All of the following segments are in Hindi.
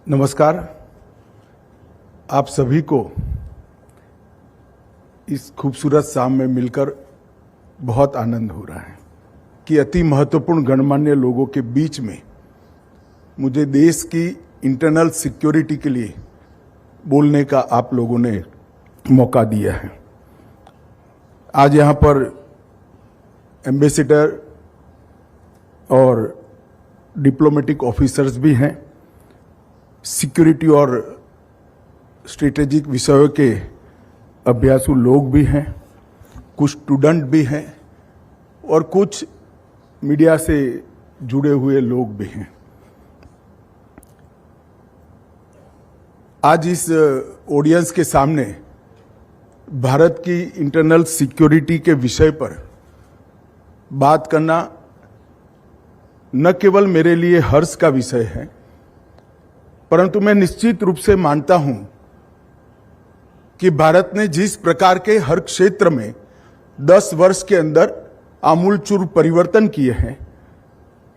नमस्कार। आप सभी को इस खूबसूरत शाम में मिलकर बहुत आनंद हो रहा है कि अति महत्वपूर्ण गणमान्य लोगों के बीच में मुझे देश की इंटरनल सिक्योरिटी के लिए बोलने का आप लोगों ने मौका दिया है। आज यहाँ पर एम्बेसडर और डिप्लोमेटिक ऑफिसर्स भी हैं, सिक्योरिटी और स्ट्रेटेजिक विषयों के अभ्यासु लोग भी हैं, कुछ स्टूडेंट भी हैं और कुछ मीडिया से जुड़े हुए लोग भी हैं। आज इस ऑडियंस के सामने भारत की इंटरनल सिक्योरिटी के विषय पर बात करना न केवल मेरे लिए हर्ष का विषय है, परंतु मैं निश्चित रूप से मानता हूं कि भारत ने जिस प्रकार के हर क्षेत्र में 10 वर्ष के अंदर आमूलचूल परिवर्तन किए हैं,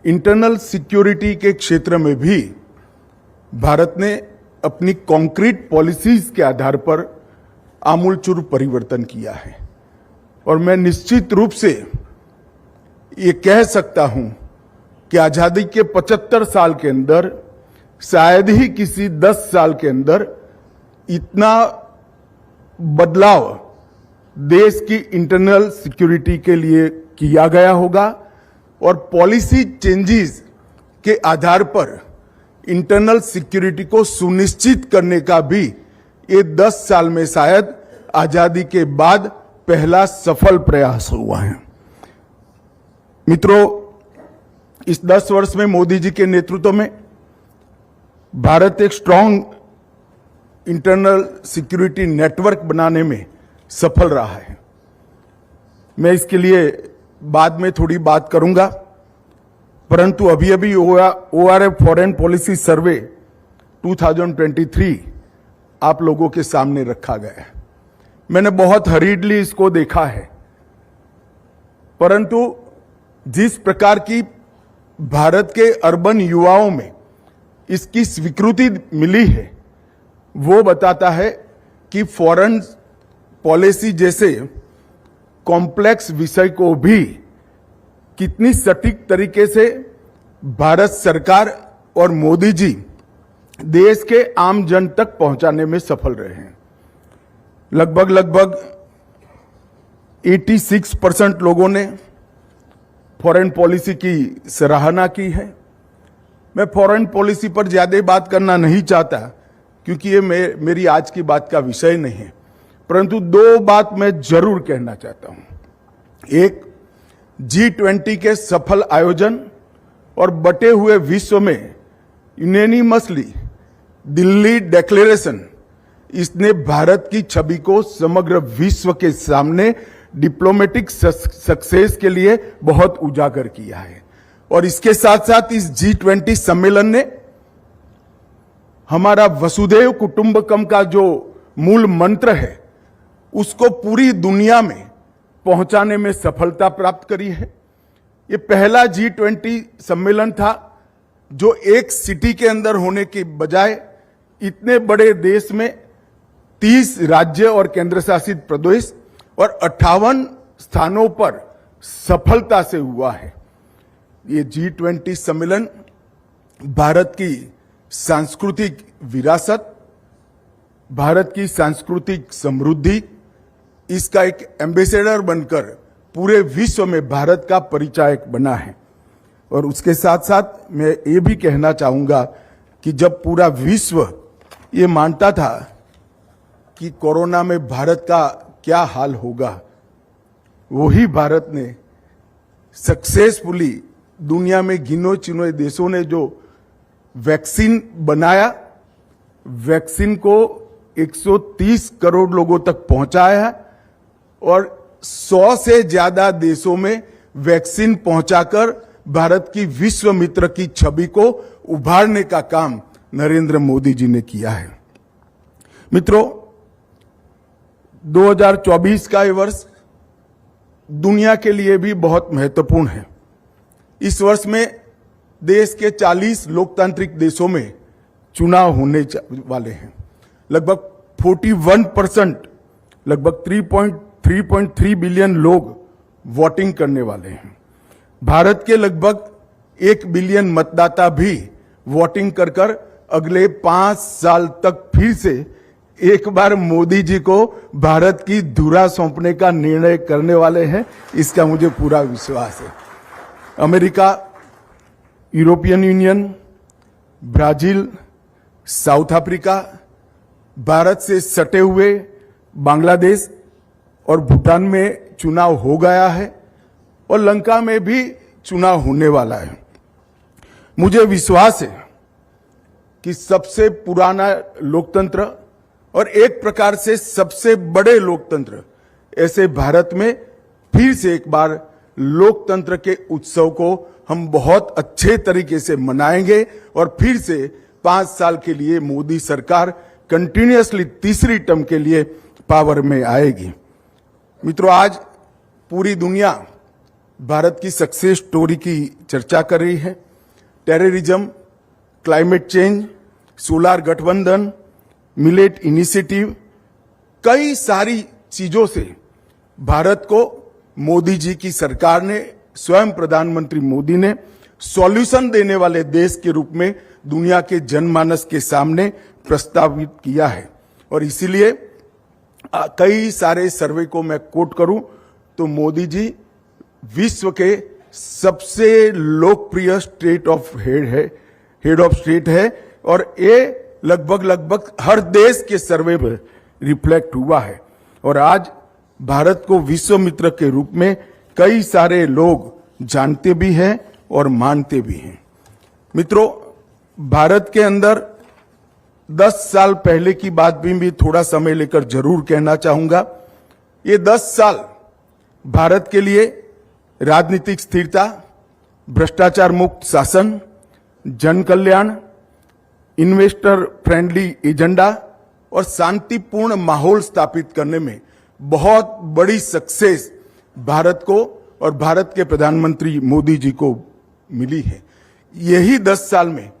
इंटरनल सिक्योरिटी के क्षेत्र में भी भारत ने अपनी कॉन्क्रीट पॉलिसीज के आधार पर आमूलचूल परिवर्तन किया है। और मैं निश्चित रूप से ये कह सकता हूं कि आजादी के 75 साल के अंदर शायद ही किसी 10 साल के अंदर इतना बदलाव देश की इंटरनल सिक्योरिटी के लिए किया गया होगा और पॉलिसी चेंजेस के आधार पर इंटरनल सिक्योरिटी को सुनिश्चित करने का भी ये 10 साल में शायद आजादी के बाद पहला सफल प्रयास हुआ है। मित्रों, इस 10 वर्ष में मोदी जी के नेतृत्व में भारत एक स्ट्रांग इंटरनल सिक्योरिटी नेटवर्क बनाने में सफल रहा है। मैं इसके लिए बाद में थोड़ी बात करूंगा, परंतु अभी ORF फॉरेन पॉलिसी सर्वे 2023 आप लोगों के सामने रखा गया है। मैंने बहुत हरीडली इसको देखा है, परंतु जिस प्रकार की भारत के अर्बन युवाओं में इसकी स्वीकृति मिली है, वो बताता है कि फॉरेन पॉलिसी जैसे कॉम्प्लेक्स विषय को भी कितनी सटीक तरीके से भारत सरकार और मोदी जी देश के आम जन तक पहुंचाने में सफल रहे हैं। लगभग 86% लोगों ने फॉरेन पॉलिसी की सराहना की है। मैं फॉरेन पॉलिसी पर ज्यादा बात करना नहीं चाहता क्योंकि ये मेरी आज की बात का विषय नहीं है, परंतु 2 बात मैं जरूर कहना चाहता हूं। एक, G20 के सफल आयोजन और बटे हुए विश्व में यूनानिमसली दिल्ली डिक्लेरेशन, इसने भारत की छवि को समग्र विश्व के सामने डिप्लोमेटिक सक्सेस के लिए बहुत उजागर किया है। और इसके साथ साथ इस G20 सम्मेलन ने हमारा वसुधैव कुटुंबकम का जो मूल मंत्र है, उसको पूरी दुनिया में पहुंचाने में सफलता प्राप्त करी है। ये पहला G20 सम्मेलन था जो एक सिटी के अंदर होने के बजाय इतने बड़े देश में 30 राज्य और केंद्र शासित प्रदेश और 58 स्थानों पर सफलता से हुआ है। ये G20 सम्मेलन भारत की सांस्कृतिक विरासत, भारत की सांस्कृतिक समृद्धि, इसका एक एम्बेसडर बनकर पूरे विश्व में भारत का परिचायक बना है। और उसके साथ साथ मैं ये भी कहना चाहूंगा कि जब पूरा विश्व ये मानता था कि कोरोना में भारत का क्या हाल होगा, वही भारत ने सक्सेसफुली दुनिया में गिनो चुने देशों ने जो वैक्सीन बनाया, वैक्सीन को 130 करोड़ लोगों तक पहुंचाया और 100 से ज्यादा देशों में वैक्सीन पहुंचाकर भारत की विश्व मित्र की छवि को उभारने का काम नरेंद्र मोदी जी ने किया है। मित्रों, 2024 का ये वर्ष दुनिया के लिए भी बहुत महत्वपूर्ण है। इस वर्ष में देश के 40 लोकतांत्रिक देशों में चुनाव होने वाले हैं। लगभग 41%, लगभग 3.3 बिलियन लोग वोटिंग करने वाले हैं। भारत के लगभग 1 बिलियन मतदाता भी वोटिंग कर अगले 5 साल तक फिर से एक बार मोदी जी को भारत की धुरा सौंपने का निर्णय करने वाले हैं, इसका मुझे पूरा विश्वास है। America, European union, Brazil, south Africa, Bharat से सटे हुए बांग्लादेश और भूटान में चुनाव हो गया है और लंका में भी चुनाव होने वाला है। मुझे विश्वास है कि सबसे पुराना लोकतंत्र और एक प्रकार से सबसे बड़े लोकतंत्र ऐसे भारत में फिर से एक बार लोकतंत्र के उत्सव को हम बहुत अच्छे तरीके से मनाएंगे और फिर से 5 साल के लिए मोदी सरकार कंटिन्यूअसली तीसरी टर्म के लिए पावर में आएगी। मित्रों, आज पूरी दुनिया भारत की सक्सेस स्टोरी की चर्चा कर रही है। टेररिज्म, क्लाइमेट चेंज, सोलर गठबंधन, मिलेट इनिशिएटिव, कई सारी चीजों से भारत को मोदी जी की सरकार ने, स्वयं प्रधानमंत्री मोदी ने सॉल्यूशन देने वाले देश के रूप में दुनिया के जनमानस के सामने प्रस्तावित किया है। और इसीलिए कई सारे सर्वे को मैं कोट करूं तो मोदी जी विश्व के सबसे लोकप्रिय state of head of state है और ये लगभग हर देश के सर्वे में रिफ्लेक्ट हुआ है। और आज भारत को विश्व मित्र के रूप में कई सारे लोग जानते भी हैं और मानते भी हैं। मित्रों, भारत के अंदर 10 साल पहले की बात भी थोड़ा समय लेकर जरूर कहना चाहूंगा। ये 10 साल भारत के लिए राजनीतिक स्थिरता, भ्रष्टाचार मुक्त शासन, जन कल्याण, इन्वेस्टर फ्रेंडली एजेंडा और शांतिपूर्ण माहौल स्थापित करने में बहुत बड़ी सक्सेस भारत को और भारत के प्रधानमंत्री मोदी जी को मिली है। यही 10 साल में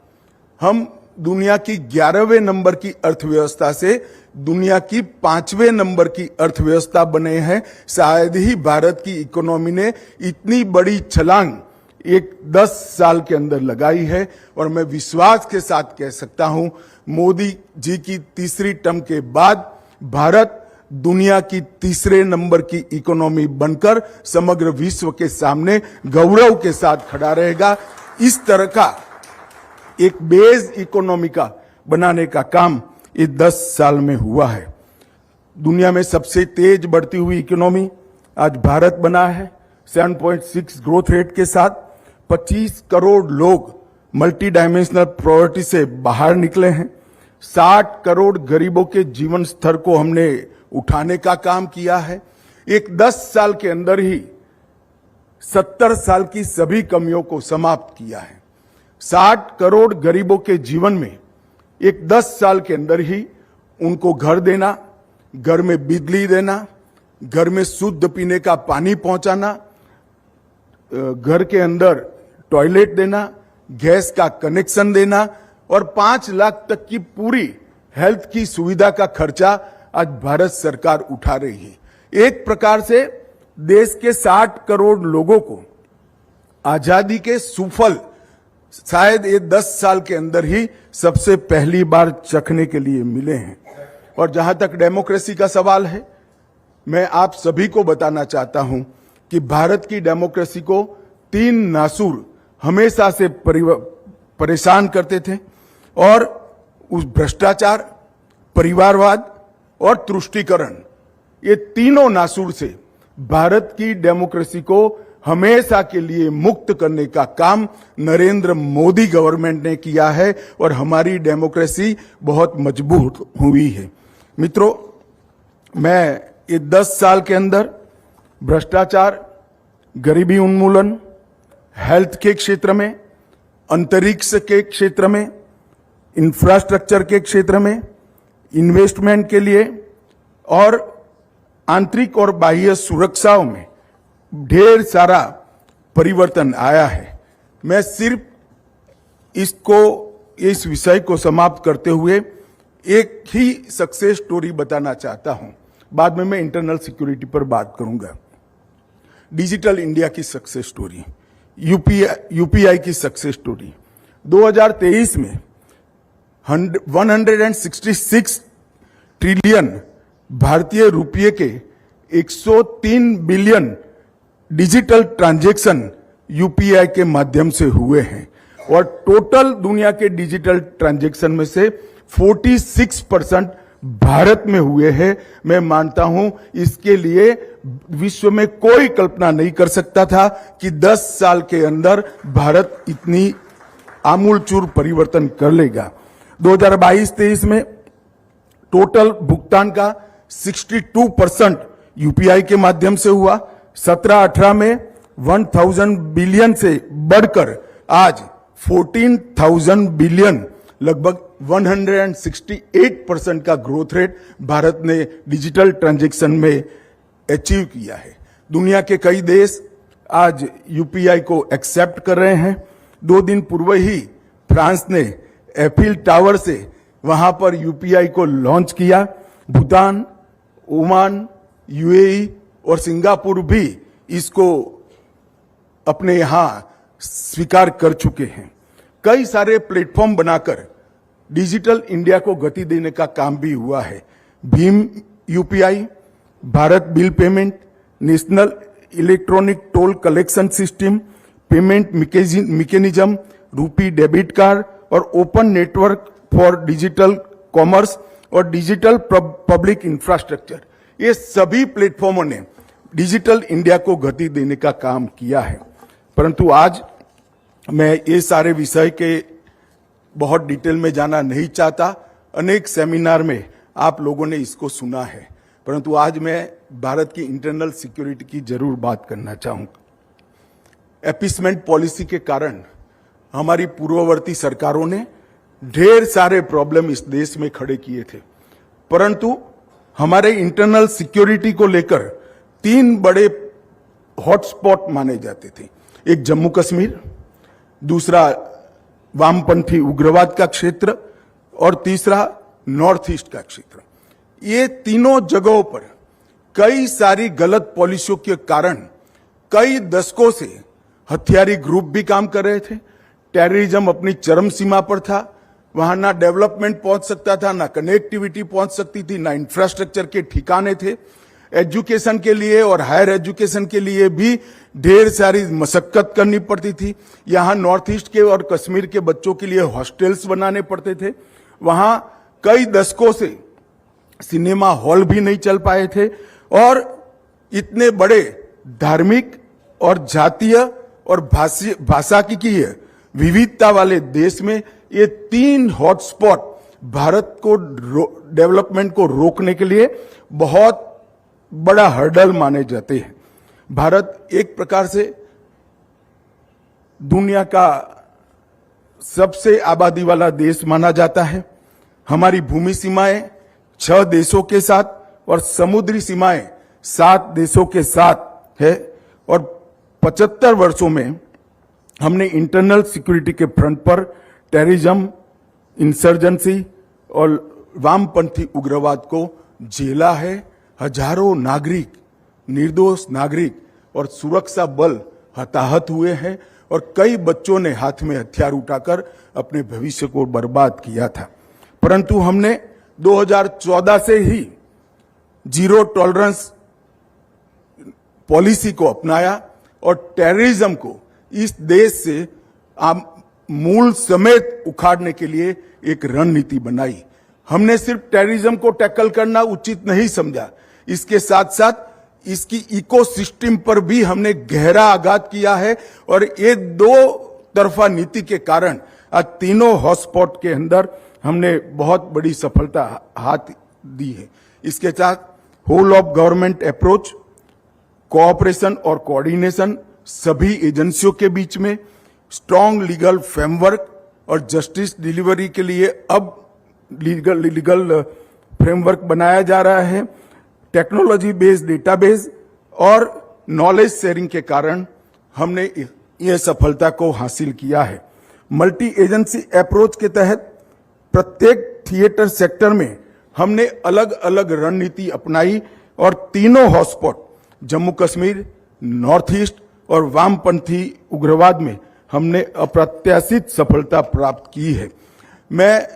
हम दुनिया की 11वें नंबर की अर्थव्यवस्था से दुनिया की 5वें नंबर की अर्थव्यवस्था बने हैं। शायद ही भारत की इकोनॉमी ने इतनी बड़ी छलांग एक 10 साल के अंदर लगाई है। और मैं विश्वास के साथ कह सकता हूं, मोदी जी की तीसरी टर्म के बाद भारत दुनिया की तीसरे नंबर की इकोनॉमी बनकर समग्र विश्व के सामने गौरव के साथ खड़ा रहेगा। इस तरह का एक बेस इकोनॉमी का बनाने का काम ये 10 साल में हुआ है। दुनिया में सबसे तेज बढ़ती हुई इकोनॉमी आज भारत बना है। 7.6 ग्रोथ रेट के साथ 25 करोड़ लोग मल्टी डायमेंशनल पॉवर्टी से बाहर निकले हैं। 60 करोड़ गरीबों के जीवन स्तर को हमने उठाने का काम किया है। एक 10 साल के अंदर ही 70 साल की सभी कमियों को समाप्त किया है। 60 करोड़ गरीबों के जीवन में एक 10 साल के अंदर ही उनको घर देना, घर में बिजली देना, घर में शुद्ध पीने का पानी पहुंचाना, घर के अंदर टॉयलेट देना, गैस का कनेक्शन देना और 5 लाख तक की पूरी हेल्थ की सुविधा का खर्चा आज भारत सरकार उठा रही है। एक प्रकार से देश के 60 करोड़ लोगों को आजादी के सुफल शायद ये 10 साल के अंदर ही सबसे पहली बार चखने के लिए मिले हैं। और जहां तक डेमोक्रेसी का सवाल है, मैं आप सभी को बताना चाहता हूं कि भारत की डेमोक्रेसी को 3 नासूर हमेशा से परेशान करते थे और उस भ्रष्टाचार, परिवारवाद और तुष्टीकरण, ये तीनों नासूर से भारत की डेमोक्रेसी को हमेशा के लिए मुक्त करने का काम नरेंद्र मोदी गवर्नमेंट ने किया है और हमारी डेमोक्रेसी बहुत मजबूत हुई है। मित्रों, मैं ये 10 साल के अंदर भ्रष्टाचार, गरीबी उन्मूलन, हेल्थ के क्षेत्र में, अंतरिक्ष के क्षेत्र में, इंफ्रास्ट्रक्चर के क्षेत्र में, इन्वेस्टमेंट के लिए और आंतरिक और बाह्य सुरक्षाओं में ढेर सारा परिवर्तन आया है। मैं सिर्फ इसको इस विषय को समाप्त करते हुए एक ही सक्सेस स्टोरी बताना चाहता हूं, बाद में मैं इंटरनल सिक्योरिटी पर बात करूंगा। डिजिटल इंडिया की सक्सेस स्टोरी, यूपीआई की सक्सेस स्टोरी। 2023 में 166 ट्रिलियन भारतीय रुपये के 103 बिलियन डिजिटल ट्रांजैक्शन यूपीआई के माध्यम से हुए हैं और टोटल दुनिया के डिजिटल ट्रांजैक्शन में से 46% भारत में हुए हैं। मैं मानता हूं इसके लिए विश्व में कोई कल्पना नहीं कर सकता था कि 10 साल के अंदर भारत इतनी आमूलचूर परिवर्तन कर लेगा। 2022-23 में टोटल भुगतान का 62% यूपीआई के माध्यम से हुआ। 17-18 में 1000 बिलियन से बढ़कर आज 14,000 बिलियन, लगभग 168% का ग्रोथ रेट भारत ने डिजिटल ट्रांजैक्शन में अचीव किया है। दुनिया के कई देश आज यूपीआई को एक्सेप्ट कर रहे हैं। 2 दिन पूर्व ही फ्रांस ने एफिल टावर से वहां पर यूपीआई को लॉन्च किया। भूटान, ओमान, यूएई और सिंगापुर भी इसको अपने यहां स्वीकार कर चुके हैं। कई सारे प्लेटफॉर्म बनाकर डिजिटल इंडिया को गति देने का काम भी हुआ है। Bhim UPI, Bharat bill payment, national electronic toll collection system, payment mechanism, रूपी डेबिट कार्ड और open network for digital commerce और डिजिटल पब्लिक इंफ्रास्ट्रक्चर, ये सभी प्लेटफॉर्मों ने डिजिटल इंडिया को गति देने का काम किया है। परंतु आज मैं ये सारे विषय के बहुत डिटेल में जाना नहीं चाहता। अनेक सेमिनार में आप लोगों ने इसको सुना है, परंतु आज मैं भारत की इंटरनल सिक्योरिटी की जरूर बात करना चाहूंगा। एपिसमेंट पॉलिसी के कारण हमारी पूर्ववर्ती सरकारों ने ढेर सारे प्रॉब्लम इस देश में खड़े किए थे, परंतु हमारे इंटरनल सिक्योरिटी को लेकर 3 बड़े हॉटस्पॉट माने जाते थे। एक जम्मू कश्मीर, दूसरा वामपंथी उग्रवाद का क्षेत्र और तीसरा नॉर्थ ईस्ट का क्षेत्र। ये तीनों जगहों पर कई सारी गलत पॉलिसियों के कारण कई दशकों से हथियारी ग्रुप भी काम कर रहे थे। टेररिज्म अपनी चरम सीमा पर था। वहां ना डेवलपमेंट पहुंच सकता था, ना कनेक्टिविटी पहुंच सकती थी, ना इंफ्रास्ट्रक्चर के ठिकाने थे। एजुकेशन के लिए और हायर एजुकेशन के लिए भी ढेर सारी मशक्कत करनी पड़ती थी। यहां नॉर्थ ईस्ट के और कश्मीर के बच्चों के लिए हॉस्टल्स बनाने पड़ते थे। वहां कई दशकों से सिनेमा हॉल भी नहीं चल पाए थे और इतने बड़े धार्मिक और जातीय और भाषा की विविधता वाले देश में ये 3 हॉटस्पॉट भारत को डेवलपमेंट को रोकने के लिए बहुत बड़ा हर्डल माने जाते हैं। भारत एक प्रकार से दुनिया का सबसे आबादी वाला देश माना जाता है। हमारी भूमि सीमाएं 6 देशों के साथ और समुद्री सीमाएं 7 देशों के साथ है और 75 वर्षों में हमने इंटरनल सिक्योरिटी के फ्रंट पर टेररिज्म, इंसर्जेंसी और वामपंथी उग्रवाद को झेला है। हजारों नागरिक, निर्दोष नागरिक और सुरक्षा बल हताहत हुए हैं और कई बच्चों ने हाथ में हथियार उठाकर अपने भविष्य को बर्बाद किया था। परंतु हमने 2014 से ही जीरो टॉलरेंस पॉलिसी को अपनाया और टेररिज्म को इस देश से मूल समेत उखाड़ने के लिए एक रणनीति बनाई। हमने सिर्फ टेररिज्म को टैकल करना उचित नहीं समझा, इसके साथ साथ इसकी इकोसिस्टम पर भी हमने गहरा आघात किया है और ये 2 तरफा नीति के कारण आज तीनों हॉटस्पॉट के अंदर हमने बहुत बड़ी सफलता हाथ दी है। इसके साथ whole of government approach, cooperation और कोऑर्डिनेशन सभी एजेंसियों के बीच में, स्ट्रॉन्ग लीगल फ्रेमवर्क और जस्टिस डिलीवरी के लिए अब लीगल फ्रेमवर्क बनाया जा रहा है। टेक्नोलॉजी बेस्ड डेटाबेस और नॉलेज शेयरिंग के कारण हमने यह सफलता को हासिल किया है। मल्टी एजेंसी अप्रोच के तहत प्रत्येक थिएटर सेक्टर में हमने अलग अलग रणनीति अपनाई और तीनों hotspot Jammu Kashmir, north east और वामपंथी उग्रवाद में हमने अप्रत्याशित सफलता प्राप्त की है। मैं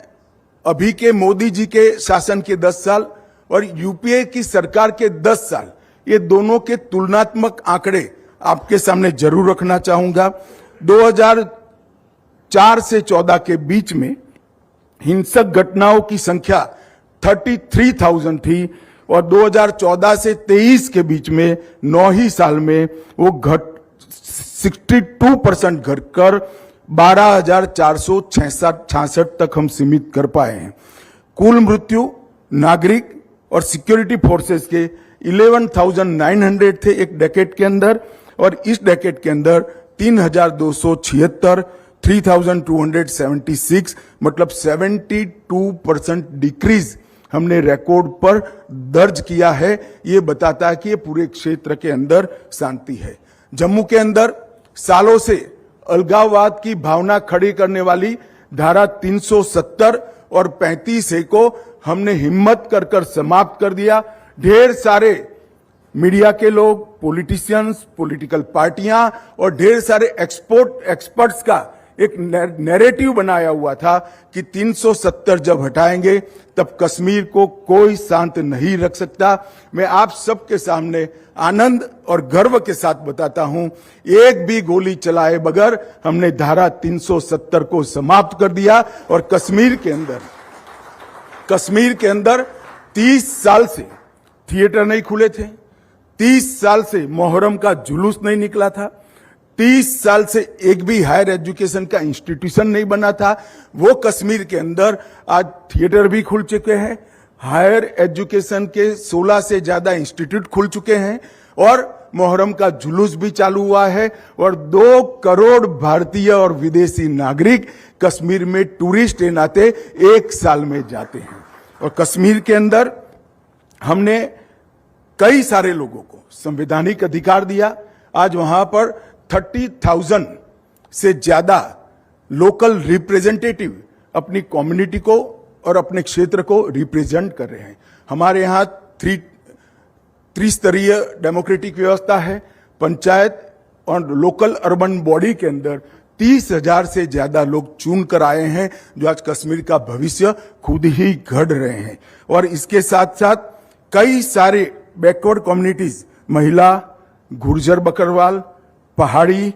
अभी के मोदी जी के शासन के 10 साल और यूपीए की सरकार के 10 साल, ये दोनों के तुलनात्मक आंकड़े आपके सामने जरूर रखना चाहूंगा। 2004 से 14 के बीच में हिंसक घटनाओं की संख्या 33,000 थी और 2014 से 23 के बीच में 9 ही साल में वो 62% घटकर 12,466 तक हम सीमित कर पाए हैं। कुल मृत्यु नागरिक और सिक्योरिटी फोर्सेस के 11,900 थे एक डेकेड के अंदर, और इस डेकेड के अंदर 3,276, 3,276, मतलब 72% डिक्रीज हमने रिकॉर्ड पर दर्ज किया है। ये बताता है कि ये पूरे क्षेत्र के अंदर शांति है। जम्मू के अंदर सालों से अलगाववाद की भावना खड़ी करने वाली धारा 370 और 35A को हमने हिम्मत कर समाप्त कर दिया। ढेर सारे मीडिया के लोग, पॉलिटिशियंस, पॉलिटिकल पार्टियां और ढेर सारे एक्सपर्ट्स का एक नैरेटिव बनाया हुआ था कि 370 जब हटाएंगे तब कश्मीर को कोई शांत नहीं रख सकता। मैं आप सबके सामने आनंद और गर्व के साथ बताता हूं, एक भी गोली चलाए बगैर हमने धारा 370 को समाप्त कर दिया और कश्मीर के अंदर 30 साल से थिएटर नहीं खुले थे, 30 साल से मोहर्रम का जुलूस नहीं निकला था, 30 साल से एक भी हायर एजुकेशन का इंस्टीट्यूशन नहीं बना था। वो कश्मीर के अंदर आज थिएटर भी खुल चुके हैं, हायर एजुकेशन के 16 से ज्यादा इंस्टीट्यूट खुल चुके हैं और मोहर्रम का जुलूस भी चालू हुआ है और 2 करोड़ भारतीय और विदेशी नागरिक कश्मीर में टूरिस्ट के नाते एक साल में जाते हैं। और कश्मीर के अंदर हमने कई सारे लोगों को संवैधानिक अधिकार दिया। आज वहां पर 30,000 से ज्यादा लोकल रिप्रेजेंटेटिव अपनी कम्युनिटी को और अपने क्षेत्र को रिप्रेजेंट कर रहे हैं। हमारे यहाँ त्रिस्तरीय डेमोक्रेटिक व्यवस्था है। पंचायत और लोकल अर्बन बॉडी के अंदर 30,000 से ज्यादा लोग चुन कर आए हैं, जो आज कश्मीर का भविष्य खुद ही गढ़ रहे हैं। और इसके साथ साथ कई सारे बैकवर्ड कम्युनिटीज, महिला, गुर्जर बकरवाल, पहाड़ी,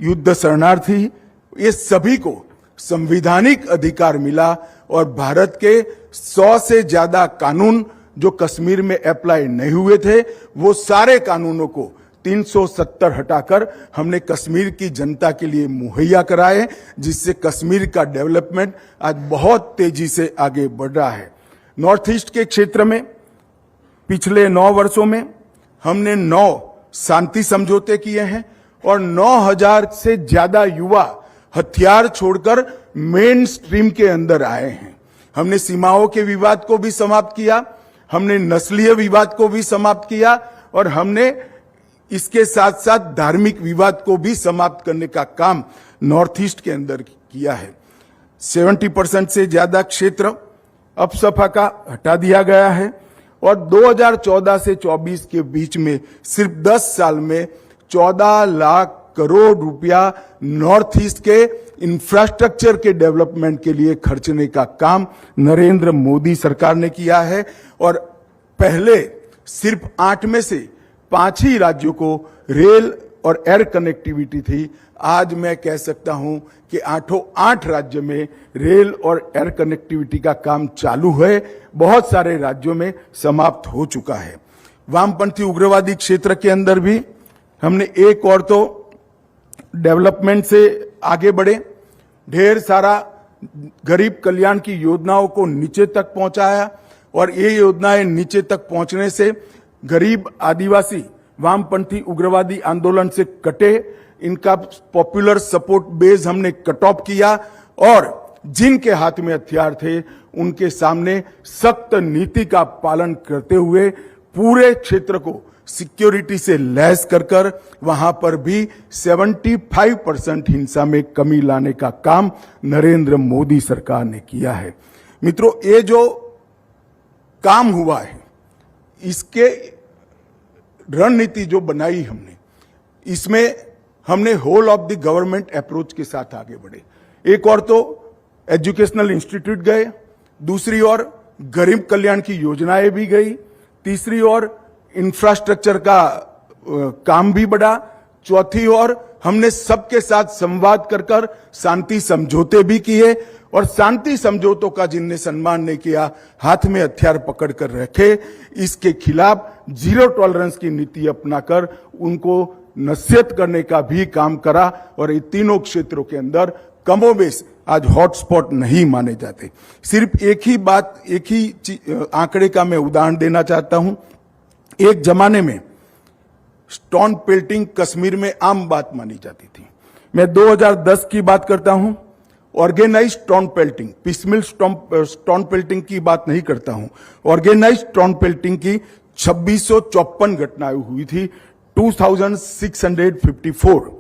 युद्ध शरणार्थी, ये सभी को संवैधानिक अधिकार मिला और भारत के 100 से ज्यादा कानून जो कश्मीर में अप्लाई नहीं हुए थे, वो सारे कानूनों को 370 हटाकर हमने कश्मीर की जनता के लिए मुहैया कराए, जिससे कश्मीर का डेवलपमेंट आज बहुत तेजी से आगे बढ़ रहा है। नॉर्थ ईस्ट के क्षेत्र में पिछले 9 वर्षों में हमने 9 शांति समझौते किए हैं और 9,000 से ज्यादा युवा हथियार छोड़कर मेन स्ट्रीम के अंदर आए हैं। हमने सीमाओं के विवाद को भी समाप्त किया, हमने नस्लीय विवाद को भी समाप्त किया और हमने इसके साथ साथ धार्मिक विवाद को भी समाप्त करने का काम नॉर्थ ईस्ट के अंदर किया है। 70% से ज्यादा क्षेत्र अपसफा का हटा दिया गया है और 2014 से 24 के बीच में सिर्फ 10 साल में 14 लाख करोड़ रुपया नॉर्थ ईस्ट के इंफ्रास्ट्रक्चर के डेवलपमेंट के लिए खर्चने का काम नरेंद्र मोदी सरकार ने किया है। और पहले सिर्फ 8 में से 5 ही राज्यों को रेल और एयर कनेक्टिविटी थी। आज मैं कह सकता हूं कि 8 राज्य में रेल और एयर कनेक्टिविटी का काम चालू है, बहुत सारे राज्यों में समाप्त हो चुका है। वामपंथी उग्रवादी क्षेत्र के अंदर भी हमने एक और तो डेवलपमेंट से आगे बढ़े, ढेर सारा गरीब कल्याण की योजनाओं को नीचे तक पहुंचाया और ये योजनाएं नीचे तक पहुंचने से गरीब आदिवासी वामपंथी उग्रवादी आंदोलन से कटे, इनका पॉपुलर सपोर्ट बेस हमने कट ऑफ किया और जिनके हाथ में हथियार थे उनके सामने सख्त नीति का पालन करते हुए पूरे क्षेत्र को सिक्योरिटी से लैस कर वहां पर भी 75% हिंसा में कमी लाने का काम नरेंद्र मोदी सरकार ने किया है। मित्रों, ये जो काम हुआ है, इसके रणनीति जो बनाई हमने, इसमें हमने whole of the government approach के साथ आगे बढ़े। एक और तो एजुकेशनल इंस्टीट्यूट गए, दूसरी ओर गरीब कल्याण की योजनाएं भी गई, तीसरी ओर इंफ्रास्ट्रक्चर का काम भी बढ़ा, चौथी ओर हमने सबके साथ संवाद कर शांति समझौते भी किए, और शांति समझौतों का जिनने सम्मान नहीं किया, हाथ में हथियार पकड़ कर रखे, इसके खिलाफ जीरो टॉलरेंस की नीति अपनाकर उनको नसीहत करने का भी काम करा। और ये तीनों क्षेत्रों के अंदर कमोबेश आज हॉटस्पॉट नहीं माने जाते। सिर्फ एक ही बात, एक ही आंकड़े का मैं उदाहरण देना चाहता हूं। एक जमाने में स्टोन पेल्टिंग कश्मीर में आम बात मानी जाती थी। मैं 2010 की बात करता हूं। Organise stone pelting, piecemeal stone pelting की बात नहीं करता हूं। ऑर्गेनाइज स्टोन पेल्टिंग की 2654 घटनाएं हुई थी, 2654।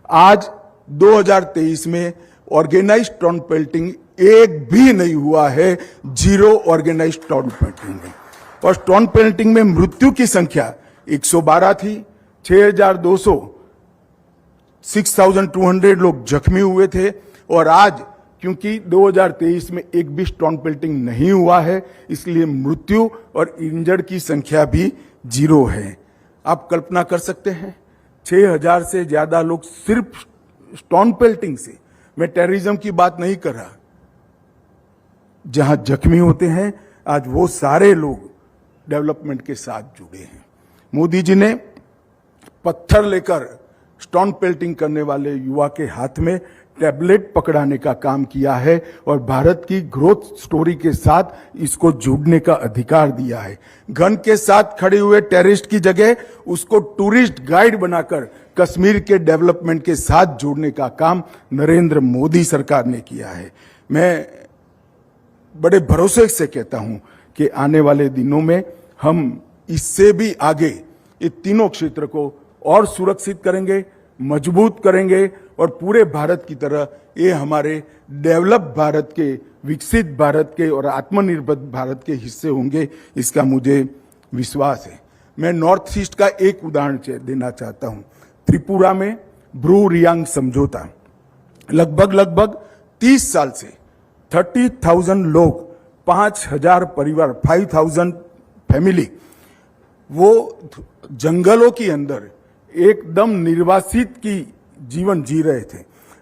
आज 2023 में ऑर्गेनाइज स्टोन पेल्टिंग एक भी नहीं हुआ है, जीरो ऑर्गेनाइज स्टोन पेल्टिंग में। और स्टोन पेल्टिंग में मृत्यु की संख्या 112 थी, 6200 लोग जख्मी हुए थे। और आज क्योंकि 2023 में एक भी स्टोन पेल्टिंग नहीं हुआ है, इसलिए मृत्यु और इंजर्ड की संख्या भी जीरो है। आप कल्पना कर सकते हैं, 6000 से ज्यादा लोग सिर्फ स्टोन पेल्टिंग से, मैं टेररिज्म की बात नहीं कर रहा, जहां जख्मी होते हैं, आज वो सारे लोग डेवलपमेंट के साथ जुड़े हैं। मोदी जी ने पत्थर लेकर स्टोन पेल्टिंग करने वाले युवा के हाथ में टैबलेट पकड़ाने का काम किया है और भारत की ग्रोथ स्टोरी के साथ इसको जुड़ने का अधिकार दिया है। गन के साथ खड़े हुए टेररिस्ट की जगह उसको टूरिस्ट गाइड बनाकर कश्मीर के डेवलपमेंट के साथ जोड़ने का काम नरेंद्र मोदी सरकार ने किया है। मैं बड़े भरोसे से कहता हूं कि आने वाले दिनों में हम इससे भी आगे ये तीनों क्षेत्र को और सुरक्षित करेंगे, मजबूत करेंगे और पूरे भारत की तरह ये हमारे डेवलप भारत के, विकसित भारत के और आत्मनिर्भर भारत के हिस्से होंगे, इसका मुझे विश्वास है। मैं नॉर्थ ईस्ट का एक उदाहरण देना चाहता हूं। त्रिपुरा में ब्रू रियांग समझौता, लगभग 30 साल से 30,000 लोग, 5,000 परिवार, 5,000 फैमिली, वो जंगलों के अंदर एकदम निर्वासित की जीवन जी रहे थे।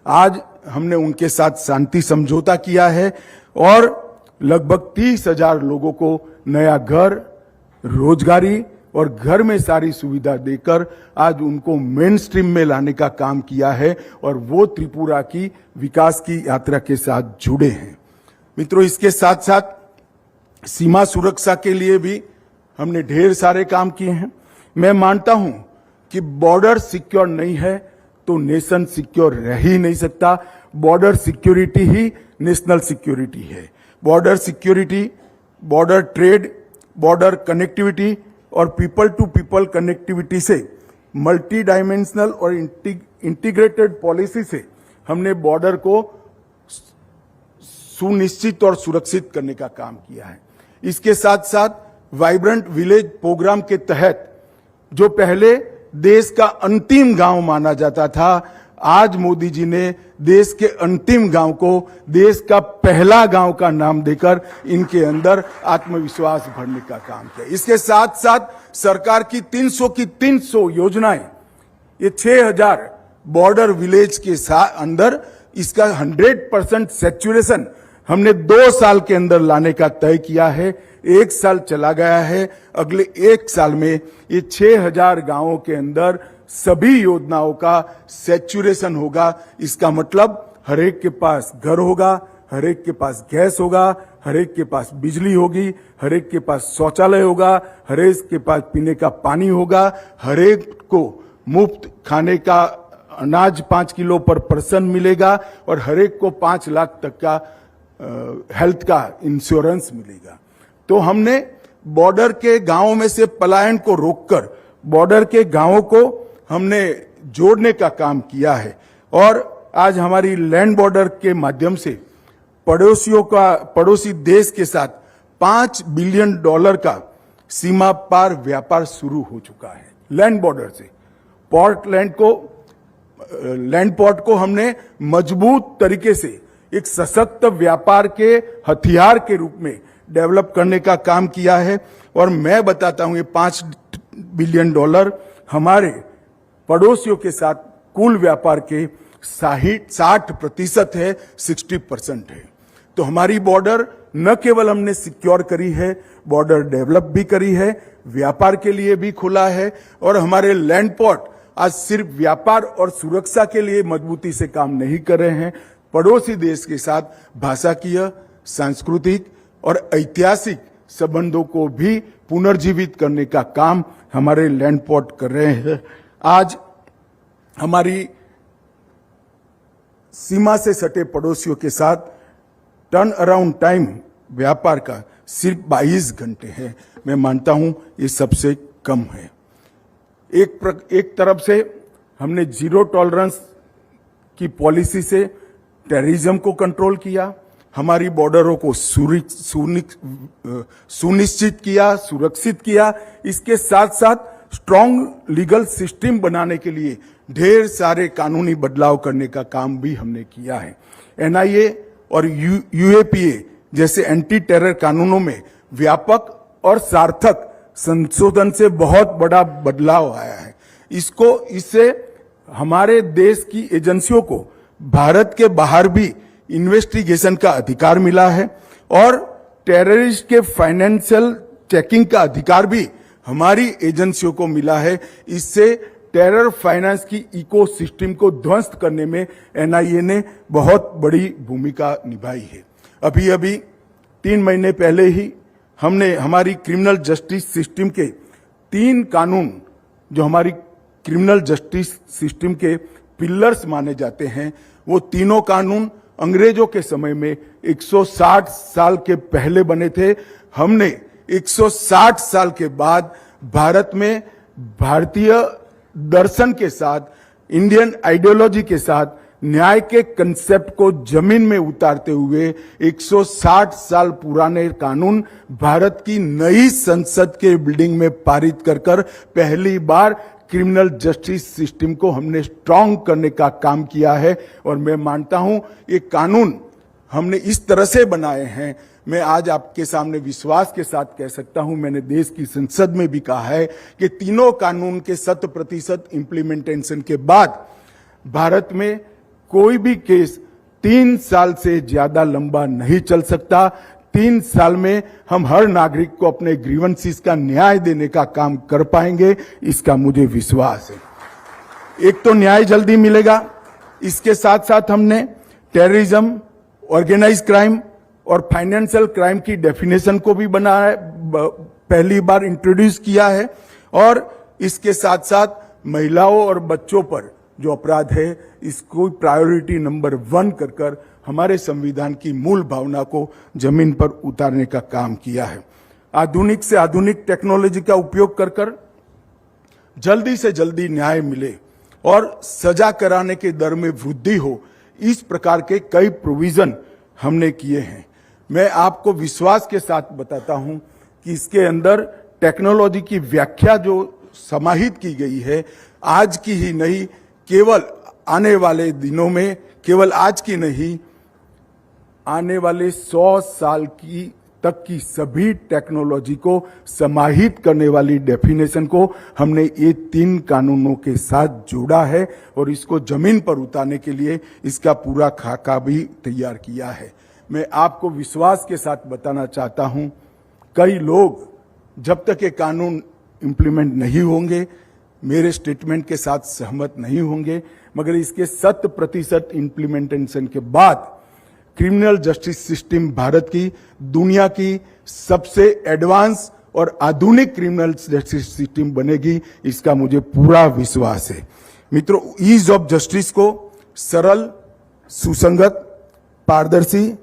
आज हमने उनके साथ शांति समझौता किया है और लगभग 30,000 लोगों को नया घर, रोजगारी और घर में सारी सुविधा देकर आज उनको मेन स्ट्रीम में लाने का काम किया है और वो त्रिपुरा की विकास की यात्रा के साथ जुड़े हैं। मित्रों, इसके साथ साथ सीमा सुरक्षा के लिए भी हमने ढेर सारे काम किए हैं। मैं मानता हूं कि बॉर्डर सिक्योर नहीं है तो नेशन सिक्योर रह ही नहीं सकता। बॉर्डर सिक्योरिटी ही नेशनल सिक्योरिटी है। Border security, border trade, border connectivity और पीपल टू पीपल कनेक्टिविटी से, मल्टी डायमेंशनल और इंटीग्रेटेड पॉलिसी से हमने बॉर्डर को सुनिश्चित और सुरक्षित करने का काम किया है। इसके साथ साथ वाइब्रेंट विलेज प्रोग्राम के तहत जो पहले देश का अंतिम गांव माना जाता था, आज मोदी जी ने देश के अंतिम गांव को देश का पहला गांव का नाम देकर इनके अंदर आत्मविश्वास भरने का काम किया। इसके साथ साथ सरकार की 300 की 300 योजनाएं, ये 6,000 बॉर्डर विलेज के साथ अंदर इसका 100% सैचुरेशन हमने 2 साल के अंदर लाने का तय किया है। 1 साल चला गया है, अगले 1 साल में ये 6,000 गांवों के अंदर सभी योजनाओं का सैचुरेशन होगा। इसका मतलब हर एक के पास घर होगा, हर एक के पास गैस होगा, हर एक के पास बिजली होगी, हर एक के पास शौचालय होगा, हर एक के पास पीने का पानी होगा, हर एक को मुफ्त खाने का अनाज 5 किलो पर पर्सन मिलेगा और हर एक को 5 लाख तक का हेल्थ का इंश्योरेंस मिलेगा। तो हमने बॉर्डर के गांवों में से पलायन को रोककर बॉर्डर के गांवों को हमने जोड़ने का काम किया है और आज हमारी लैंड बॉर्डर के माध्यम से पड़ोसी देश के साथ $5 बिलियन का सीमा पार व्यापार शुरू हो चुका है। लैंड बॉर्डर से लैंड पोर्ट को हमने मजबूत तरीके से एक सशक्त व्यापार के हथियार के रूप में डेवलप करने का काम किया है और मैं बताता हूं ये $5 बिलियन हमारे पड़ोसियों के साथ कुल व्यापार के 60% है, 60% है। तो हमारी बॉर्डर न केवल हमने सिक्योर करी है, बॉर्डर डेवलप भी करी है, व्यापार के लिए भी खुला है और हमारे लैंड पोर्ट आज सिर्फ व्यापार और सुरक्षा के लिए मजबूती से काम नहीं कर रहे हैं, पड़ोसी देश के साथ भाषाकीय, सांस्कृतिक और ऐतिहासिक संबंधों को भी पुनर्जीवित करने का काम हमारे लैंड पोर्ट कर रहे हैं। आज हमारी सीमा से सटे पड़ोसियों के साथ टर्न अराउंड टाइम व्यापार का सिर्फ 22 घंटे है। मैं मानता हूं ये सबसे कम है। एक तरफ से हमने जीरो टॉलरेंस की पॉलिसी से टेररिज्म को कंट्रोल किया, हमारी बॉर्डरों को सुनिश्चित किया, सुरक्षित किया। इसके साथ साथ स्ट्रांग लीगल सिस्टम बनाने के लिए ढेर सारे कानूनी बदलाव करने का काम भी हमने किया है। एनआईए और यूएपीए जैसे एंटी टेरर कानूनों में व्यापक और सार्थक संशोधन से बहुत बड़ा बदलाव आया है। इससे हमारे देश की एजेंसियों को भारत के बाहर भी इन्वेस्टिगेशन का अधिकार मिला है और टेररिस्ट के फाइनेंशियल चेकिंग का अधिकार भी हमारी एजेंसियों को मिला है। इससे टेरर फाइनेंस की इकोसिस्टम को ध्वस्त करने में एनआईए ने बहुत बड़ी भूमिका निभाई है। अभी 3 महीने पहले ही हमने हमारी क्रिमिनल जस्टिस सिस्टम के 3 कानून जो हमारी क्रिमिनल जस्टिस सिस्टम के पिलर्स माने जाते हैं, वो तीनों कानून अंग्रेजों के समय में 160 साल के पहले बने थे। हमने 160 साल के बाद भारत में भारतीय दर्शन के साथ, इंडियन आइडियोलॉजी के साथ न्याय के कंसेप्ट को जमीन में उतारते हुए 160 साल पुराने कानून भारत की नई संसद के बिल्डिंग में पारित कर पहली बार क्रिमिनल जस्टिस सिस्टम को हमने स्ट्रांग करने का काम किया है। और मैं मानता हूं ये कानून हमने इस तरह से बनाए हैं, मैं आज आपके सामने विश्वास के साथ कह सकता हूं, मैंने देश की संसद में भी कहा है कि तीनों कानून के 100% इंप्लीमेंटेशन के बाद भारत में कोई भी केस 3 साल से ज्यादा लंबा नहीं चल सकता। 3 साल में हम हर नागरिक को अपने ग्रीवेंसेस का न्याय देने का काम कर पाएंगे, इसका मुझे विश्वास है। एक तो न्याय जल्दी मिलेगा, इसके साथ साथ हमने टेररिज्म, ऑर्गेनाइज क्राइम और फाइनेंशियल क्राइम की डेफिनेशन को भी बनाया, पहली बार इंट्रोड्यूस किया है। और इसके साथ साथ महिलाओं और बच्चों पर जो अपराध है इसको प्रायोरिटी नंबर 1 कर हमारे संविधान की मूल भावना को जमीन पर उतारने का काम किया है। आधुनिक से आधुनिक टेक्नोलॉजी का उपयोग कर जल्दी से जल्दी न्याय मिले और सजा कराने के दर में वृद्धि हो, इस प्रकार के कई प्रोविजन हमने किए हैं। मैं आपको विश्वास के साथ बताता हूं कि इसके अंदर टेक्नोलॉजी की व्याख्या जो समाहित की गई है, आज की ही नहीं, केवल आने वाले दिनों में, केवल आज की नहीं, आने वाले 100 साल की तक की सभी टेक्नोलॉजी को समाहित करने वाली डेफिनेशन को हमने ये 3 कानूनों के साथ जोड़ा है और इसको जमीन पर उतारने के लिए इसका पूरा खाका भी तैयार किया है। मैं आपको विश्वास के साथ बताना चाहता हूं, कई लोग जब तक ये कानून इंप्लीमेंट नहीं होंगे मेरे स्टेटमेंट के साथ सहमत नहीं होंगे, मगर इसके 100% इंप्लीमेंटेशन के बाद क्रिमिनल जस्टिस सिस्टम भारत की दुनिया की सबसे एडवांस और आधुनिक क्रिमिनल जस्टिस सिस्टम बनेगी, इसका मुझे पूरा विश्वास है। मित्रों, ईज ऑफ जस्टिस को सरल, सुसंगत, पारदर्शी,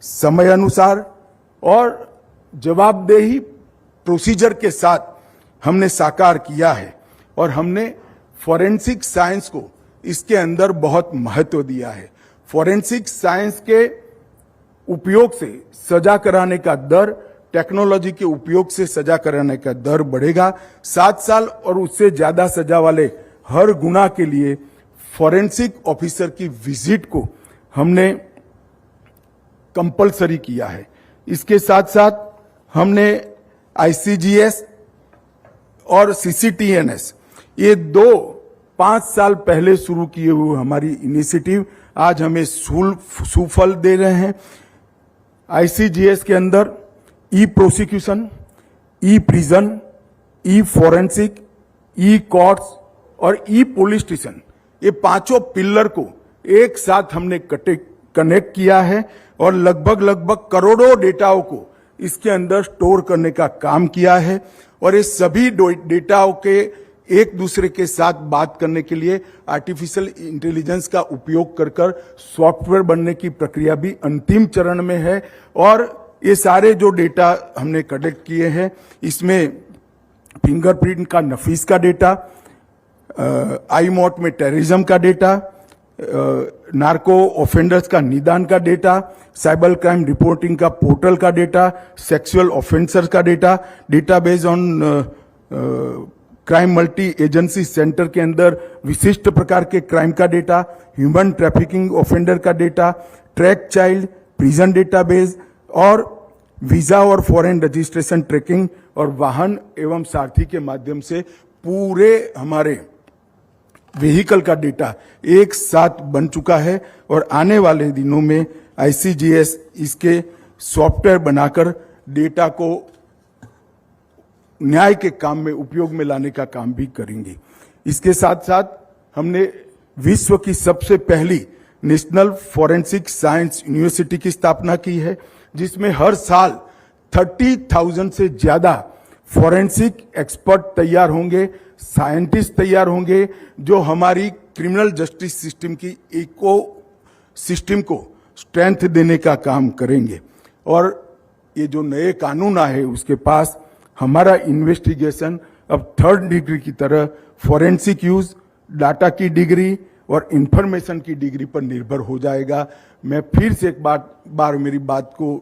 समय अनुसार और जवाबदेही प्रोसीजर के साथ हमने साकार किया है। और हमने फॉरेंसिक साइंस को इसके अंदर बहुत महत्व दिया है। फॉरेंसिक साइंस के उपयोग से सजा कराने का दर, टेक्नोलॉजी के उपयोग से सजा कराने का दर बढ़ेगा। 7 साल और उससे ज्यादा सजा वाले हर गुनाह के लिए फॉरेंसिक ऑफिसर की विजिट को हमने कंपलसरी किया है। इसके साथ साथ हमने आईसीजीएस और सीसीटीएनएस, ये 5 साल पहले शुरू किए हुए हमारी इनिशिएटिव आज हमें सुफल दे रहे हैं। आईसीजीएस के अंदर ई प्रोसिक्यूशन, ई प्रिजन, ई फॉरेंसिक, ई कोर्ट्स और ई पुलिस स्टेशन, ये 5 पिल्लर को एक साथ हमने कनेक्ट किया है और लगभग करोड़ों डेटाओं को इसके अंदर स्टोर करने का काम किया है। और ये सभी डेटाओं के एक दूसरे के साथ बात करने के लिए आर्टिफिशियल इंटेलिजेंस का उपयोग कर सॉफ्टवेयर बनने की प्रक्रिया भी अंतिम चरण में है। और ये सारे जो डेटा हमने कलेक्ट किए हैं, इसमें फिंगरप्रिंट का नफीस का डेटा, आई मॉट में टेररिज्म का डेटा, नार्को ऑफेंडर्स का निदान का डेटा, साइबर क्राइम रिपोर्टिंग का पोर्टल का डेटा, सेक्सुअल ऑफेंसर्स का data, database on crime multi agency centre के अंदर विशिष्ट प्रकार के क्राइम का डेटा, ह्यूमन ट्रैफिकिंग ऑफेंडर का data, track child, prison database और वीजा और फॉरेन रजिस्ट्रेशन ट्रैकिंग और वाहन एवं सारथी के माध्यम से पूरे हमारे व्हीकल का डेटा एक साथ बन चुका है। और आने वाले दिनों में आईसीजीएस इसके सॉफ्टवेयर बनाकर डेटा को न्याय के काम में उपयोग में लाने का काम भी करेंगे। इसके साथ साथ हमने विश्व की सबसे पहली नेशनल फॉरेंसिक साइंस यूनिवर्सिटी की स्थापना की है, जिसमें हर साल 30,000 से ज्यादा फॉरेंसिक एक्सपर्ट तैयार होंगे, साइंटिस्ट तैयार होंगे, जो हमारी क्रिमिनल जस्टिस सिस्टम की इको सिस्टम को स्ट्रेंथ देने का काम करेंगे। और ये जो नए कानून आए उसके पास हमारा इन्वेस्टिगेशन अब 3rd डिग्री की तरह फॉरेंसिक यूज, डाटा की डिग्री और इंफॉर्मेशन की डिग्री पर निर्भर हो जाएगा। मैं फिर से एक बार मेरी बात को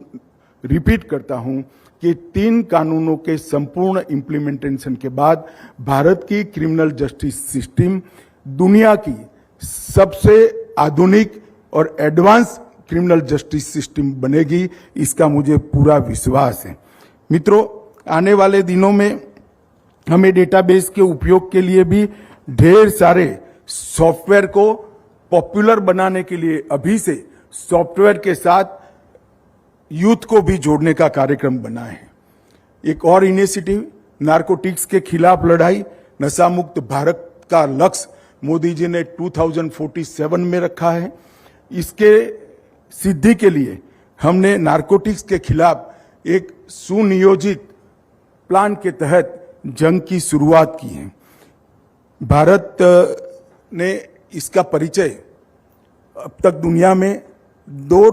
रिपीट करता हूं कि 3 कानूनों के संपूर्ण इम्प्लीमेंटेशन के बाद भारत की क्रिमिनल जस्टिस सिस्टम दुनिया की सबसे आधुनिक और एडवांस क्रिमिनल जस्टिस सिस्टम बनेगी, इसका मुझे पूरा विश्वास है। मित्रों, आने वाले दिनों में हमें डेटाबेस के उपयोग के लिए भी ढेर सारे सॉफ्टवेयर को पॉपुलर बनाने के लिए अभी से सॉफ्टवेयर के साथ यूथ को भी जोड़ने का कार्यक्रम बना है। एक और इनिशिएटिव, नारकोटिक्स के खिलाफ लड़ाई, नशा मुक्त भारत का लक्ष्य मोदी जी ने 2047 में रखा है। इसके सिद्धि के लिए हमने नारकोटिक्स के खिलाफ एक सुनियोजित प्लान के तहत जंग की शुरुआत की है। भारत ने इसका परिचय अब तक दुनिया में 2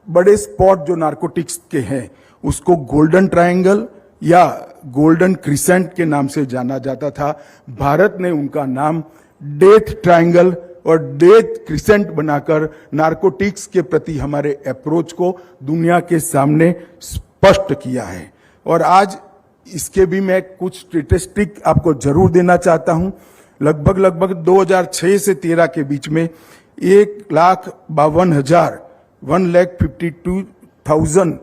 बड़े स्पॉट जो नारकोटिक्स के हैं उसको गोल्डन ट्रायंगल या गोल्डन क्रिसेंट के नाम से जाना जाता था। भारत ने उनका नाम डेथ ट्रायंगल और डेथ क्रिसेंट बनाकर नारकोटिक्स के प्रति हमारे अप्रोच को दुनिया के सामने स्पष्ट किया है। और आज इसके भी मैं कुछ स्टेटिस्टिक आपको जरूर देना चाहता हूं। लगभग 2006 से 13 के बीच में 1,52,000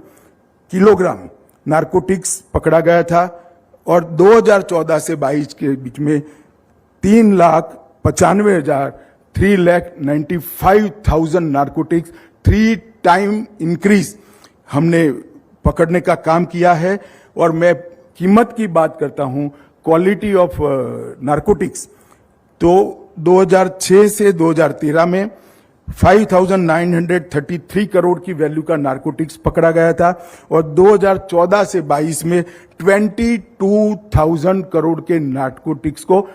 किलोग्राम नारकोटिक्स पकड़ा गया था और 2014 से 22 के बीच में 3,95,000 नारकोटिक्स 3 टाइम इंक्रीज हमने पकड़ने का काम किया है। और मैं कीमत की बात करता हूं, क्वालिटी ऑफ नारकोटिक्स, तो 2006 से 2013 में 5,933 करोड़ की वैल्यू का नारकोटिक्स पकड़ा गया था और 2014 से 22 में 22,000 करोड़ के नारकोटिक्स को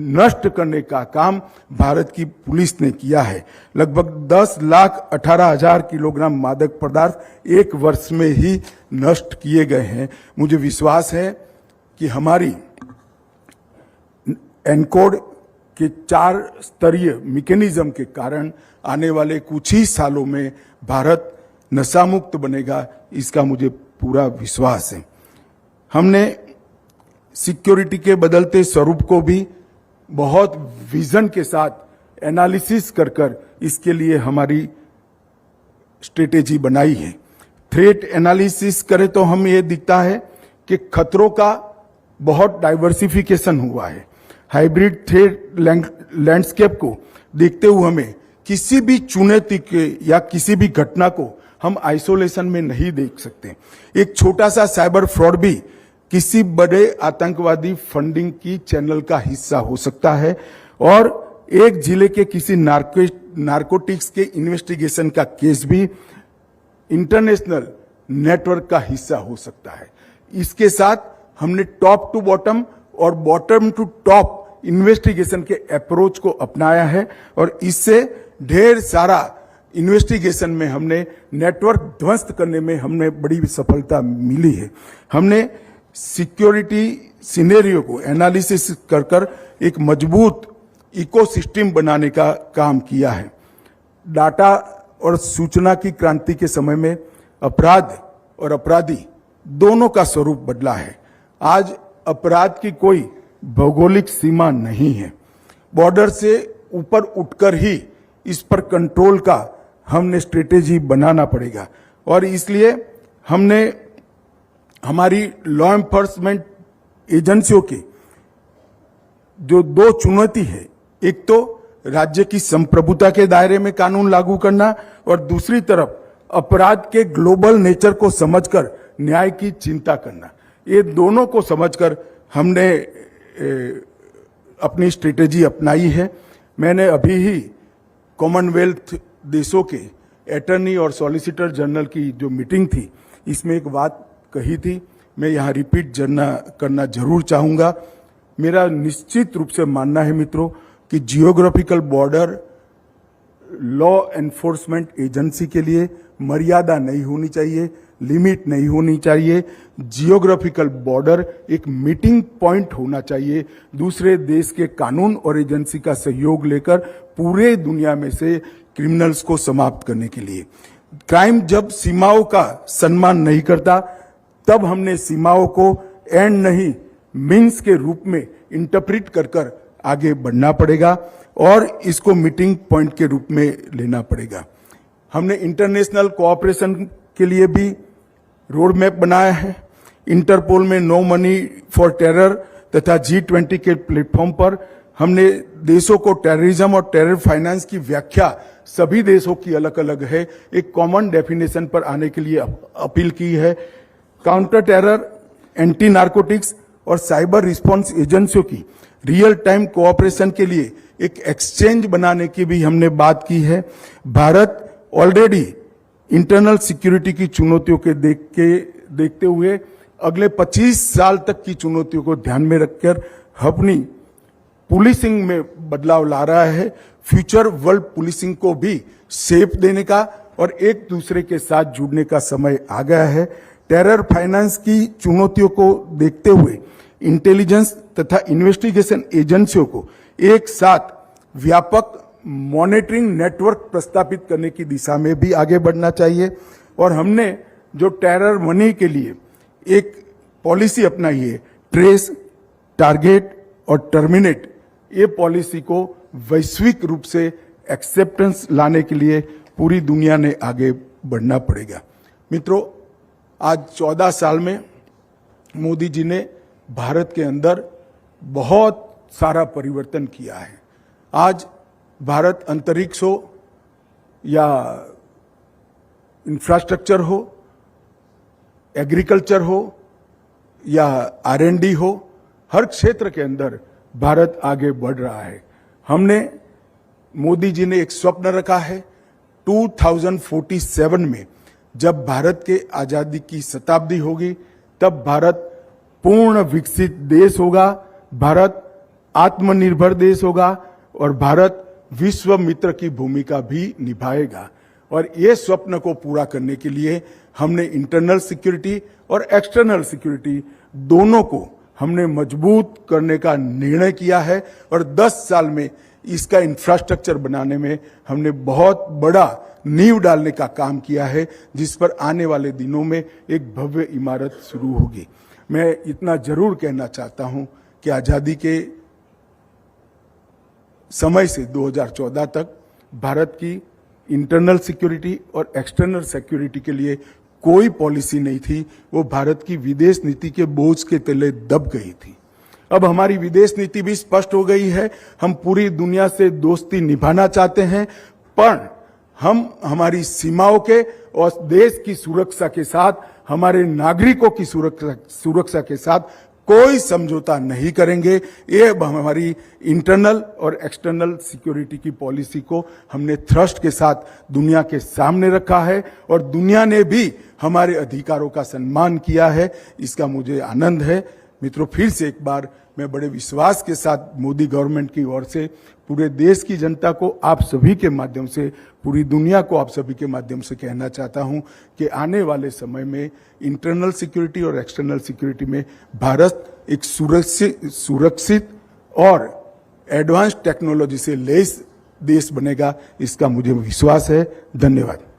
नष्ट करने का काम भारत की पुलिस ने किया है। लगभग 10,18,000 किलोग्राम मादक पदार्थ एक वर्ष में ही नष्ट किए गए हैं। मुझे विश्वास है कि हमारी एनकोड के 4 स्तरीय मैकेनिज्म के कारण आने वाले कुछ ही सालों में भारत नशा मुक्त बनेगा, इसका मुझे पूरा विश्वास है। हमने सिक्योरिटी के बदलते स्वरूप को भी बहुत विजन के साथ एनालिसिस कर इसके लिए हमारी स्ट्रेटेजी बनाई है। थ्रेट एनालिसिस करें तो हमें यह दिखता है कि खतरों का बहुत डाइवर्सिफिकेशन हुआ है। हाइब्रिड थ्रेट लैंडस्केप को देखते हुए हमें किसी भी चुनौती के या किसी भी घटना को हम आइसोलेशन में नहीं देख सकते। एक छोटा सा साइबर फ्रॉड भी किसी बड़े आतंकवादी फंडिंग की चैनल का हिस्सा हो सकता है और एक जिले के किसी नारकोटिक्स के इन्वेस्टिगेशन का केस भी इंटरनेशनल नेटवर्क का हिस्सा हो सकता है। इसके साथ हमने टॉप टू बॉटम और बॉटम टू टॉप इन्वेस्टिगेशन के अप्रोच को अपनाया है और इससे ढेर सारा इन्वेस्टिगेशन में हमने नेटवर्क ध्वस्त करने में हमने बड़ी सफलता मिली है। हमने सिक्योरिटी सिनेरियो को एनालिसिस कर एक मजबूत इकोसिस्टम बनाने का काम किया है। डाटा और सूचना की क्रांति के समय में अपराध और अपराधी दोनों का स्वरूप बदला है। आज अपराध की कोई भौगोलिक सीमा नहीं है। बॉर्डर से ऊपर उठकर ही इस पर कंट्रोल का हमने स्ट्रेटेजी बनाना पड़ेगा और इसलिए हमने हमारी लॉ एनफोर्समेंट एजेंसियों की जो 2 चुनौती है, एक तो राज्य की संप्रभुता के दायरे में कानून लागू करना और दूसरी तरफ अपराध के ग्लोबल नेचर को समझकर न्याय की चिंता करना। ये दोनों को समझकर हमने अपनी स्ट्रेटेजी अपनाई है। मैंने अभी ही कॉमनवेल्थ देशों के अटॉर्नी और सॉलिसिटर जनरल की जो मीटिंग थी, इसमें एक बात कही थी, मैं यहाँ रिपीट करना जरूर चाहूंगा। मेरा निश्चित रूप से मानना है मित्रों कि geographical border law enforcement agency के लिए मर्यादा नहीं होनी चाहिए, लिमिट नहीं होनी चाहिए। जियोग्राफिकल बॉर्डर एक मीटिंग पॉइंट होना चाहिए दूसरे देश के कानून और एजेंसी का सहयोग लेकर पूरे दुनिया में से क्रिमिनल्स को समाप्त करने के लिए। क्राइम जब सीमाओं का सम्मान नहीं करता तब हमने सीमाओं को एंड नहीं मीन्स के रूप में इंटरप्रेट कर आगे बढ़ना पड़ेगा और इसको मीटिंग पॉइंट के रूप में लेना पड़ेगा। हमने इंटरनेशनल कोऑपरेशन के लिए भी रोड मैप बनाया है। इंटरपोल में नो मनी फॉर टेरर तथा G20 के प्लेटफॉर्म पर हमने देशों को टेररिज्म और टेरर फाइनेंस की व्याख्या सभी देशों की अलग अलग है, एक कॉमन डेफिनेशन पर आने के लिए अपील की है। काउंटर टेरर, एंटी नार्कोटिक्स और साइबर रिस्पांस एजेंसियों की रियल टाइम कोऑपरेशन के लिए एक एक्सचेंज बनाने की भी हमने बात की है। भारत ऑलरेडी इंटरनल सिक्योरिटी की चुनौतियों के देखते हुए अगले 25 साल तक की चुनौतियों को ध्यान में रखकर अपनी पुलिसिंग में बदलाव ला रहा है। फ्यूचर वर्ल्ड पुलिसिंग को भी शेप देने का और एक दूसरे के साथ जुड़ने का समय आ गया है। टेरर फाइनेंस की चुनौतियों को देखते हुए इंटेलिजेंस तथा इन्वेस्टिगेशन एजेंसियों को एक साथ व्यापक मॉनिटरिंग नेटवर्क प्रस्तापित करने की दिशा में भी आगे बढ़ना चाहिए। और हमने जो टेरर मनी के लिए एक पॉलिसी अपनाई है, ट्रेस, टारगेट और टर्मिनेट, ये पॉलिसी को वैश्विक रूप से एक्सेप्टेंस लाने के लिए पूरी दुनिया ने आगे बढ़ना पड़ेगा। मित्रों, आज 14 साल में मोदी जी ने भारत के अंदर बहुत सारा परिवर्तन किया है। आज भारत अंतरिक्ष हो या इंफ्रास्ट्रक्चर हो, एग्रीकल्चर हो या R&D हो, हर क्षेत्र के अंदर भारत आगे बढ़ रहा है। हमने मोदी जी ने एक स्वप्न रखा है 2047 में जब भारत के आजादी की शताब्दी होगी तब भारत पूर्ण विकसित देश होगा, भारत आत्मनिर्भर देश होगा और भारत विश्व मित्र की भूमिका भी निभाएगा। और ये स्वप्न को पूरा करने के लिए हमने इंटरनल सिक्योरिटी और एक्सटर्नल सिक्योरिटी दोनों को हमने मजबूत करने का निर्णय किया है और 10 साल में इसका इंफ्रास्ट्रक्चर बनाने में हमने बहुत बड़ा नींव डालने का काम किया है, जिस पर आने वाले दिनों में एक भव्य इमारत शुरू होगी। मैं इतना जरूर कहना चाहता हूं कि आजादी के समय से 2014 तक भारत की इंटरनल सिक्योरिटी और एक्सटर्नल सिक्योरिटी के लिए कोई पॉलिसी नहीं थी। वो भारत की विदेश नीति के बोझ के तले दब गई थी। अब हमारी विदेश नीति भी स्पष्ट हो गई है। हम पूरी दुनिया से दोस्ती निभाना चाहते हैं, पर हम हमारी सीमाओं के और देश की सुरक्षा के साथ, हमारे नागरिकों की सुरक्षा के साथ कोई समझौता नहीं करेंगे। ये हमारी इंटरनल और एक्सटर्नल सिक्योरिटी की पॉलिसी को हमने थ्रस्ट के साथ दुनिया के सामने रखा है और दुनिया ने भी हमारे अधिकारों का सम्मान किया है। इसका मुझे आनंद है। मित्रों, फिर से एक बार मैं बड़े विश्वास के साथ मोदी गवर्नमेंट की ओर से पूरे देश की जनता को, आप सभी के माध्यम से, पूरी दुनिया को आप सभी के माध्यम से कहना चाहता हूं कि आने वाले समय में इंटरनल सिक्योरिटी और एक्सटर्नल सिक्योरिटी में भारत एक सुरक्षित और एडवांस टेक्नोलॉजी से लैस देश बनेगा। इसका मुझे विश्वास है। धन्यवाद।